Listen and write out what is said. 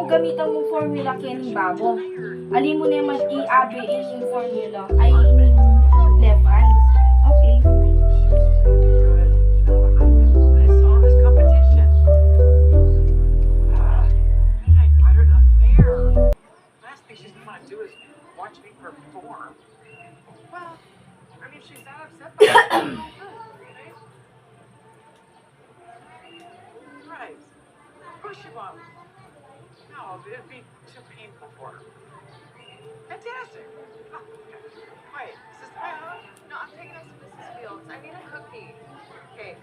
gamitan mong formula kining babo. Alin mo naman i-abe in formula ay in left hand. Okay. I saw this competition. I got her up there. Last thing she's gonna want to do is watch me perform. Well, I mean, she's not upset by it. Right? Right. Of course she won't. No, it'd be too painful for her. Fantastic. Oh, wait, is this the way home? No, I'm taking us to Mrs. Fields. I need a cookie. Okay.